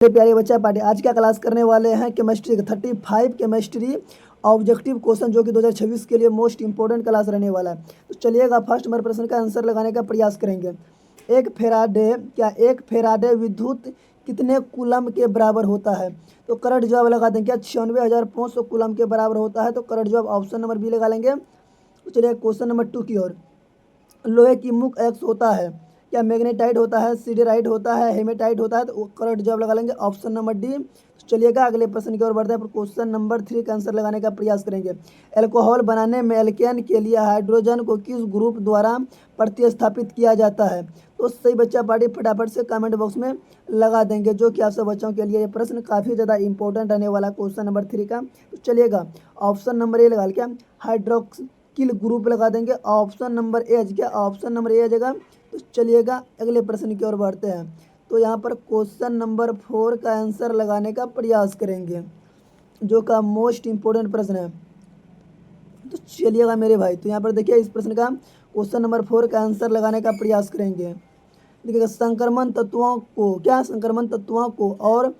मेरे प्यारे बच्चा पार्टी आज क्या क्लास करने वाले हैं केमिस्ट्री का 35 केमिस्ट्री ऑब्जेक्टिव क्वेश्चन जो कि 2026 के लिए मोस्ट इंपॉर्टेंट क्लास रहने वाला है। तो चलिएगा फर्स्ट नंबर प्रश्न का आंसर लगाने का प्रयास करेंगे। एक फेराडे विद्युत कितने कूलम के बराबर होता है? तो करेक्ट जवाब लगा देंगे क्या 96,500 कूलम के बराबर होता है। तो करेक्ट जवाब ऑप्शन नंबर बी लगा लेंगे। तो चलिए क्वेश्चन नंबर 2 की ओर। लोहे की मुख एक्स होता है, क्या मैग्नेटाइट होता है, सीडेराइट होता है, हेमेटाइट होता है? तो करेक्ट जवाब लगा लेंगे ऑप्शन नंबर डी। चलिएगा अगले प्रश्न की ओर बढ़ते हैं। क्वेश्चन नंबर 3 का आंसर लगाने का प्रयास करेंगे। अल्कोहल बनाने में एल्केन के लिए हाइड्रोजन को किस ग्रुप द्वारा प्रतिस्थापित किया जाता है? तो सही बच्चा पार्टी फटाफट से कमेंट बॉक्स में लगा देंगे, जो कि आप सब बच्चों के लिए ये प्रश्न काफ़ी ज़्यादा इंपॉर्टेंट रहने वाला क्वेश्चन नंबर 3 का। तो चलिएगा ऑप्शन नंबर ए लगा क्या हाइड्रोक्सिल ग्रुप लगा देंगे। ऑप्शन नंबर ए क्या ऑप्शन नंबर ए आ जाएगा। तो चलिएगा अगले प्रश्न की ओर बढ़ते हैं। तो यहाँ पर क्वेश्चन नंबर 4 का आंसर लगाने का प्रयास करेंगे, जो का मोस्ट इम्पोर्टेंट प्रश्न है। तो चलिएगा मेरे भाई, तो यहाँ पर देखिए इस प्रश्न का क्वेश्चन नंबर 4 का आंसर लगाने का प्रयास करेंगे। देखिएगा संक्रमण तत्वों को और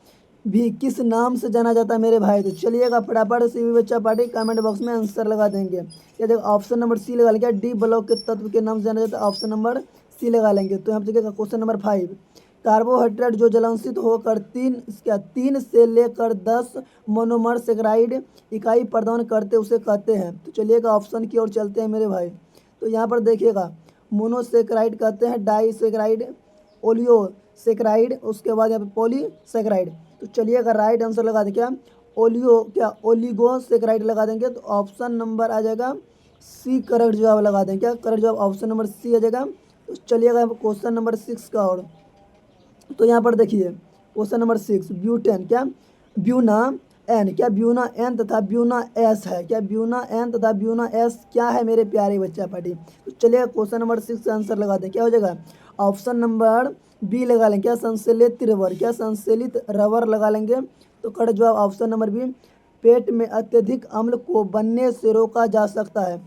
भी किस नाम से जाना जाता है मेरे भाई? तो चलिएगा फटाफट से भी बच्चा पार्टी कमेंट बॉक्स में आंसर लगा देंगे। क्या देखो ऑप्शन नंबर सी लगा लेंगे, डी ब्लॉक के तत्व के नाम से जाना जाता है, ऑप्शन नंबर सी लगा लेंगे। तो यहाँ पर देखिएगा क्वेश्चन नंबर 5, कार्बोहाइड्रेट जो जलांशित होकर 3 से लेकर 10 मोनोमर सेकेराइड इकाई प्रदान करते उसे कहते हैं। तो चलिएगा ऑप्शन की ओर चलते हैं मेरे भाई। तो यहाँ पर देखिएगा मोनोसेकेराइड कहते हैं, डाईसेकेराइड, ओलियोसेकेराइड, उसके बाद यहाँ पे पॉलीसेकेराइड। तो चलिएगा राइट आंसर लगा दें क्या ओलिगोसेकेराइड लगा देंगे। तो ऑप्शन नंबर आ जाएगा सी, करेक्ट जवाब लगा दें क्या करेक्ट जवाब ऑप्शन नंबर सी आ जाएगा। तो चलिएगा क्वेश्चन नंबर 6 का और। तो यहाँ पर देखिए क्वेश्चन नंबर 6, ब्यूटेन क्या ब्यूना एन क्या ब्यूना एन तथा ब्यूना एस है, क्या ब्यूना एन तथा ब्यूना एस क्या है मेरे प्यारे बच्चा पार्टी? तो चलिए क्वेश्चन नंबर 6 का आंसर लगा दें, क्या हो जाएगा ऑप्शन नंबर बी लगा लेंगे, क्या संश्लेषित रबर, क्या संश्लेषित रबर लगा लेंगे। तो करेक्ट जवाब ऑप्शन नंबर बी। पेट में अत्यधिक अम्ल को बनने से रोका जा सकता है,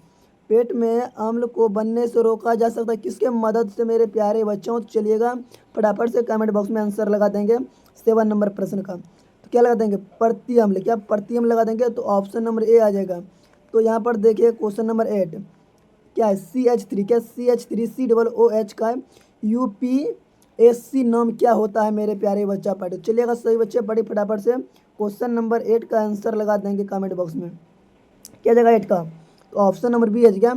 पेट में अम्ल को बनने से रोका जा सकता है किसके मदद से मेरे प्यारे बच्चों? तो चलिएगा फटाफट से कमेंट बॉक्स में आंसर लगा देंगे 7 नंबर प्रश्न का। तो क्या लगा देंगे प्रति अम्ल, क्या प्रति अम्ल लगा देंगे। तो ऑप्शन नंबर ए आ जाएगा। तो यहाँ पर देखिए क्वेश्चन नंबर 8 क्या है CH3, क्या CH3 COOH का UPSC नाम क्या होता है मेरे प्यारे बच्चा पार्टी? चलिएगा सही बच्चे पढ़ी फटाफट से क्वेश्चन नंबर 8 का आंसर लगा देंगे कमेंट बॉक्स में। क्या जगह 8 का? तो ऑप्शन नंबर बी है क्या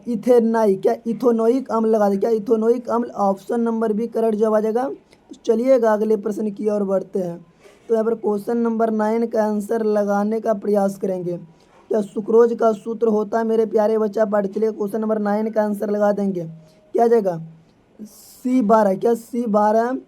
इथेनाई, क्या इथोनोइक अम्ल लगा दे, क्या इथोनोइक अम्ल, ऑप्शन नंबर बी करेक्ट जवाब आ जाएगा। तो चलिएगा अगले प्रश्न की ओर बढ़ते हैं। तो यहाँ पर क्वेश्चन नंबर 9 का आंसर लगाने का प्रयास करेंगे। क्या सुक्रोज का सूत्र होता है मेरे प्यारे बच्चा पार्टी? चलिए क्वेश्चन नंबर 9 का आंसर लगा देंगे, क्या आ जाएगा C12, क्या C12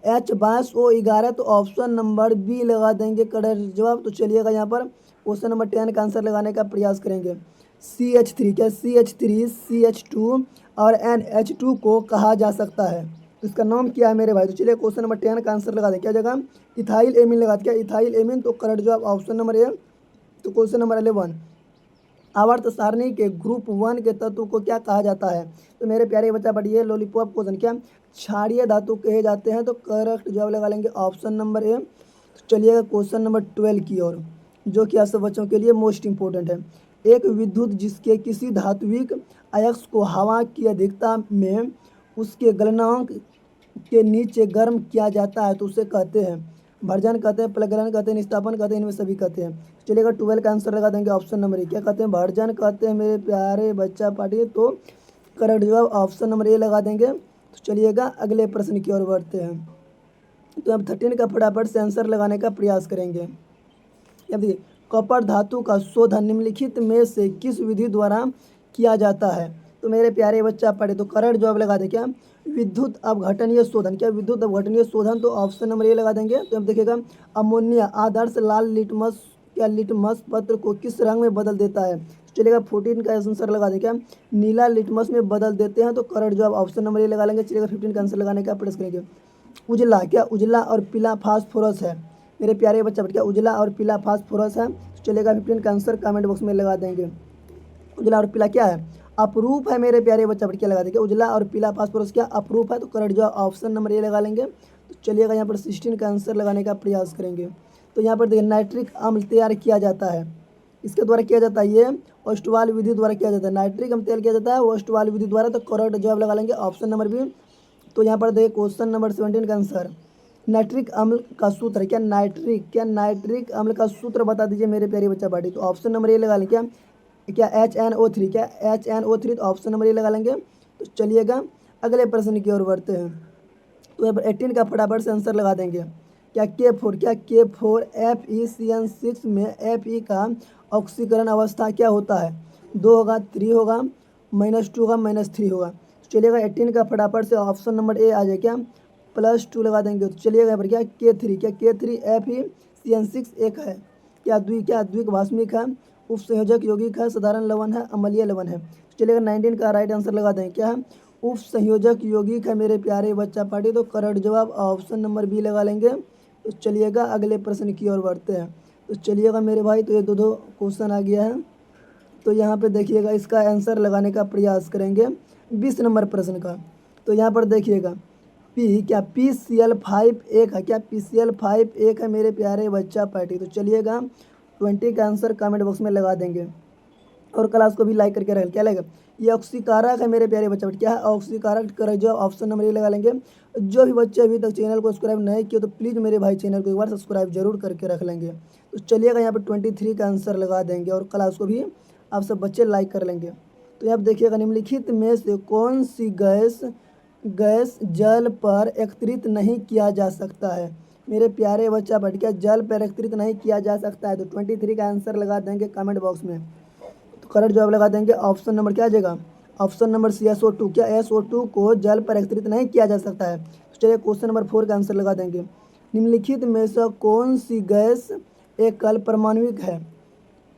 H22O11। तो ऑप्शन नंबर बी लगा देंगे करेक्ट जवाब। तो चलिएगा यहाँ पर क्वेश्चन नंबर 10 का आंसर लगाने का प्रयास करेंगे। CH3, क्या CH3 CH2 और NH2 को कहा जा सकता है, तो इसका नाम क्या है मेरे भाई? तो चलिए क्वेश्चन नंबर 10 का आंसर लगा दें, क्या जगह इथाइल एमिन लगा दें, क्या इथाइल एमिन। तो करेक्ट जवाब ऑप्शन नंबर ए। तो क्वेश्चन नंबर 11, आवर्त सारणी के ग्रुप 1 के तत्व को क्या कहा जाता है? तो मेरे प्यारे बच्चा पढ़िए लॉलीपॉप क्वेश्चन, क्या क्षारीय धातु कहे जाते हैं? तो करेक्ट जवाब लगा लेंगे ऑप्शन नंबर ए। चलिएगा क्वेश्चन नंबर 12 की ओर, जो कि आप सब बच्चों के लिए मोस्ट इंपॉर्टेंट है। एक विद्युत जिसके किसी धात्विक अयस्क को हवा की अधिकता में उसके गलनांक के नीचे गर्म किया जाता है तो उसे कहते हैं भर्जन कहते हैं, प्रज्वलन कहते हैं, निस्तापन कहते हैं, इनमें सभी कहते हैं। चलिएगा 12 का आंसर लगा देंगे ऑप्शन नंबर ए, क्या कहते हैं भर्जन कहते हैं मेरे प्यारे बच्चा पार्टी। तो करेक्ट जवाब ऑप्शन नंबर ए लगा देंगे। तो चलिएगा अगले प्रश्न की ओर बढ़ते हैं। तो अब 13 का फटाफट से आंसर लगाने का प्रयास करेंगे। अब देखिए कॉपर धातु का शोधन निम्नलिखित में से किस विधि द्वारा किया जाता है? तो मेरे प्यारे बच्चा पढ़े, तो करेक्ट जवाब लगा दें, क्या विद्युत अपघटनीय शोधन, क्या विद्युत अपघटनीय शोधन। तो ऑप्शन नंबर ए लगा देंगे। तो अब देखिएगा अमोनिया आदर्श लाल लिटमस, क्या लिटमस पत्र को किस रंग में बदल देता है? चलिएगा 14 का आंसर लगा दें, क्या नीला लिटमस में बदल देते हैं। तो करेक्ट जवाब ऑप्शन नंबर ए लगा लेंगे। चलिएगा 15 का आंसर लगाने का प्रयास करेंगे। उजला, क्या उजला और पीला फास्फोरस है मेरे प्यारे बच्चा, क्या उजला और पीला फास्फोरस है? चलेगा 15 का आंसर कमेंट बॉक्स में लगा देंगे। उजला और पीला क्या है? अपरूप है मेरे प्यारे बच्चा, क्या लगा देंगे उजला और पीला फास्फोरस क्या अपरूप है? तो करेक्ट जवाब ऑप्शन नंबर ए लगा लेंगे। तो तो चलिएगा यहाँ पर 16 का आंसर लगाने का प्रयास करेंगे। तो यहाँ पर देखिए नाइट्रिक अम्ल तैयार किया जाता है, इसके द्वारा किया जाता है, ये ओस्टवाल विधि द्वारा किया जाता है। नाइट्रिक अम्ल तैयार किया जाता है ओस्टवाल विधि द्वारा। तो करेक्ट जवाब लगा लेंगे ऑप्शन नंबर बी। तो यहाँ पर देखिए क्वेश्चन नंबर 17 का आंसर नाइट्रिक अम्ल का सूत्र है, क्या नाइट्रिक अम्ल का सूत्र बता दीजिए मेरे प्यारे बच्चा पार्टी। तो ऑप्शन नंबर ए लगा लें, क्या HNO3, क्या HNO3, तो ऑप्शन नंबर ए लगा लेंगे। तो चलिएगा अगले प्रश्न की ओर बढ़ते हैं। तो यहाँ पर 18 का फटाफट से आंसर लगा देंगे। क्या K4 FeCN6 में Fe का ऑक्सीकरण अवस्था क्या होता है, 2 होगा, 3 होगा, -2 होगा, -3 होगा। तो चलिएगा 18 का फटाफट से ऑप्शन नंबर ए आ जाए, क्या +2 लगा देंगे। तो चलिएगा यहाँ पर क्या K3 FeCN6 एक है, क्या द्विक भास्मिक है, उप संयोजक यौगिक है, साधारण लवण है, अम्लीय लवण है। चलिएगा 19 का राइट आंसर लगा दें, क्या है उप संयोजक यौगिक है मेरे प्यारे बच्चा पार्टी। तो करेक्ट जवाब ऑप्शन नंबर बी लगा लेंगे। तो चलिएगा अगले प्रश्न की ओर बढ़ते हैं। तो चलिएगा मेरे भाई, तो ये दो क्वेश्चन आ गया है। तो यहाँ पे देखिएगा इसका आंसर लगाने का प्रयास करेंगे 20 नंबर प्रश्न का। तो यहाँ पर देखिएगा क्या PCl5 एक है, क्या PCl5 एक है मेरे प्यारे बच्चा पार्टी। तो चलिएगा 20 का आंसर कमेंट बॉक्स में लगा देंगे और क्लास को भी लाइक करके रखें। क्या लगेगा, ये ऑक्सीकारक है मेरे प्यारे बच्चे, क्या है ऑक्सीकारक। करेक्ट जवाब ऑप्शन नंबर ए लगा लेंगे। जो भी बच्चे अभी तक चैनल को सब्सक्राइब नहीं किए तो प्लीज़ मेरे भाई चैनल को एक बार सब्सक्राइब जरूर करके रख लेंगे। तो चलिएगा यहाँ पर 23 का आंसर लगा देंगे और क्लास को भी आप सब बच्चे लाइक कर लेंगे। तो यहाँ पर देखिएगा निम्नलिखित में से कौन सी गैस जल पर एकत्रित नहीं किया जा सकता है मेरे प्यारे बच्चा बट, क्या जल पर एकत्रित नहीं किया जा सकता है। तो 23 का आंसर लगा देंगे कमेंट बॉक्स में। तो करेक्ट जवाब लगा देंगे ऑप्शन नंबर क्या आ जाएगा, ऑप्शन नंबर सी SO2, क्या SO2 को जल पर एकत्रित नहीं किया जा सकता है। तो चलिए क्वेश्चन नंबर 4 का आंसर लगा देंगे। निम्नलिखित में से कौन सी गैस एकल परमाणुविक है,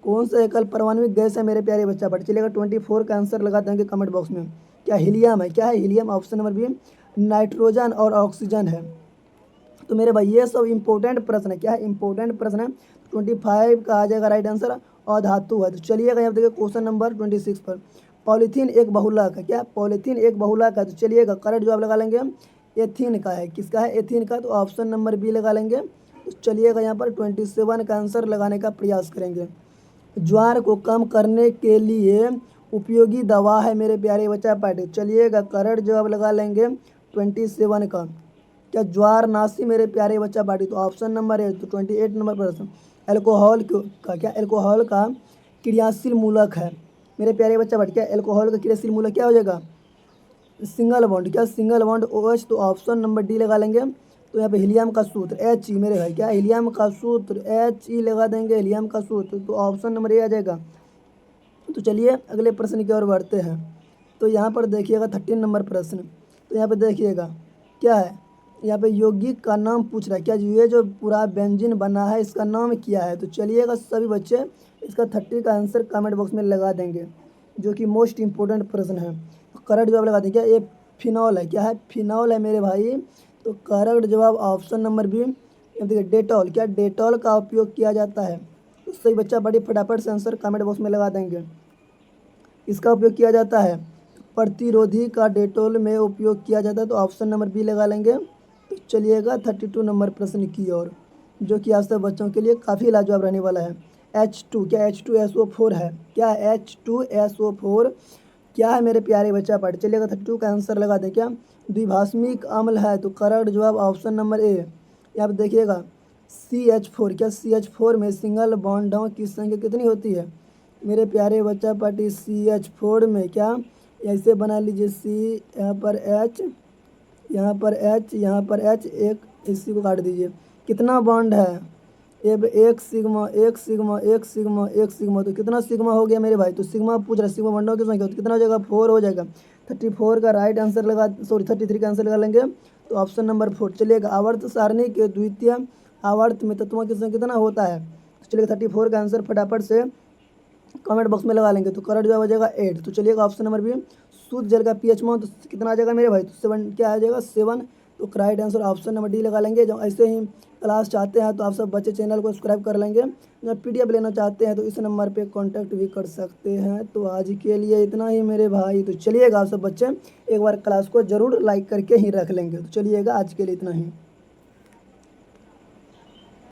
कौन सा एकल परमाणुविक गैस है मेरे प्यारे बच्चा बट। चलिएगा 24 का आंसर लगा देंगे कमेंट बॉक्स में। क्या हीलियम है, क्या है helium, option number B. Nitrogen और ऑक्सीजन है। तो मेरे भाई ये सब इंपॉर्टेंट प्रश्न है, क्या है इंपॉर्टेंट प्रश्न है। 25 का आ जाएगा राइट आंसर अधातु है। तो चलिएगा यहाँ देखिए क्वेश्चन नंबर 26 पर पॉलीथीन एक बहुलक है, क्या पॉलीथीन एक बहुलक है। तो चलिएगा करेक्ट जवाब लगा लेंगे एथीन का है, किसका है एथीन का। तो ऑप्शन नंबर बी लगा लेंगे। तो चलिएगा यहाँ पर 27 का आंसर लगाने का प्रयास करेंगे। ज्वार को कम करने के लिए उपयोगी दवा है मेरे प्यारे बच्चा पार्टी। चलिएगा करेक्ट जवाब लगा लेंगे 27 का, क्या ज्वार नाशी मेरे प्यारे बच्चा पार्टी। तो ऑप्शन नंबर है। तो 28 नंबर प्रश्न अल्कोहल का, क्या अल्कोहल का क्रियाशील मूलक है मेरे प्यारे बच्चा पार्टी। क्या अल्कोहल का क्रियाशील मूलक क्या हो जाएगा, सिंगल बॉन्ड, क्या सिंगल बॉन्ड OH। तो ऑप्शन नंबर डी लगा लेंगे। तो यहाँ पे हीलियम का सूत्र He मेरे भाई, क्या हीलियम का सूत्र He लगा देंगे, हीलियम का सूत्र। तो ऑप्शन नंबर ए आ जाएगा। तो चलिए अगले प्रश्न की ओर बढ़ते हैं। तो यहाँ पर देखिएगा 13 नंबर प्रश्न। तो यहाँ पे देखिएगा क्या है, यहाँ पे यौगिक का नाम पूछ रहा है, क्या ये जो पूरा व्यंजन बना है इसका नाम क्या है। तो चलिएगा सभी बच्चे इसका 30 का आंसर कमेंट बॉक्स में लगा देंगे, जो कि मोस्ट इंपॉर्टेंट प्रश्न है। तो करेक्ट जवाब लगा देंगे, क्या ये फिनॉल है, क्या है फिनॉल है मेरे भाई। तो करेक्ट जवाब ऑप्शन नंबर बी। देखिए डेटॉल, क्या डेटॉल का उपयोग किया जाता है। तो सही बच्चा बड़ी फटाफट से आंसर कमेंट बॉक्स में लगा देंगे। इसका उपयोग किया जाता है प्रतिरोधी का डेटॉल में उपयोग किया जाता है। तो ऑप्शन नंबर बी लगा लेंगे। तो चलिएगा 32 नंबर प्रश्न की ओर, जो कि आज तक बच्चों के लिए काफ़ी लाजवाब रहने वाला है। H2, क्या H2SO4 है, क्या H2SO4 क्या है मेरे प्यारे बच्चा पार्टी। चलिएगा 32 का आंसर लगा दें, क्या द्विभाषमिक अम्ल है। तो करेक्ट जवाब ऑप्शन नंबर ए। यहाँ पर देखिएगा CH4, क्या CH4 में सिंगल बॉन्डों की संख्या कितनी होती है मेरे प्यारे बच्चा पार्टी। CH4 में क्या ऐसे बना लीजिए, C यहाँ पर H, यहाँ पर H, यहाँ पर H, एक इसी को काट दीजिए। कितना बॉन्ड है, एक सिग्मा एक सिग्मा एक सिग्मा एक सिग्मा। तो कितना सिग्मा हो गया मेरे भाई। तो सिग्मा पूछ रहा है सिग्मा बॉन्डों की संख्या, तो कितना हो जाएगा 4 हो जाएगा। 34 का राइट आंसर लगा, 33 का आंसर लगा लेंगे। तो ऑप्शन नंबर 4। चलिएगा आवर्त सारणी के द्वितीय आवर्त में तत्वों की संख्या कितना होता है। तो चलिएगा 34 का आंसर फटाफट से कमेंट बॉक्स में लगा लेंगे। तो करेक्ट जवाब हो जाएगा 8। तो चलिएगा ऑप्शन नंबर बी शुद्ध जल का pH मान तो कितना आ जाएगा मेरे भाई। तो 7, क्या आ जाएगा 7। तो right answer option number D लगा लेंगे। जब ऐसे ही क्लास चाहते हैं तो आप सब बच्चे चैनल को सब्सक्राइब कर लेंगे। जब PDF लेना चाहते हैं तो इस नंबर पे कांटेक्ट भी कर सकते हैं। तो आज के लिए इतना ही मेरे भाई। तो चलिएगा आप सब बच्चे एक बार क्लास को ज़रूर लाइक करके ही रख लेंगे। तो चलिएगा आज के लिए इतना ही।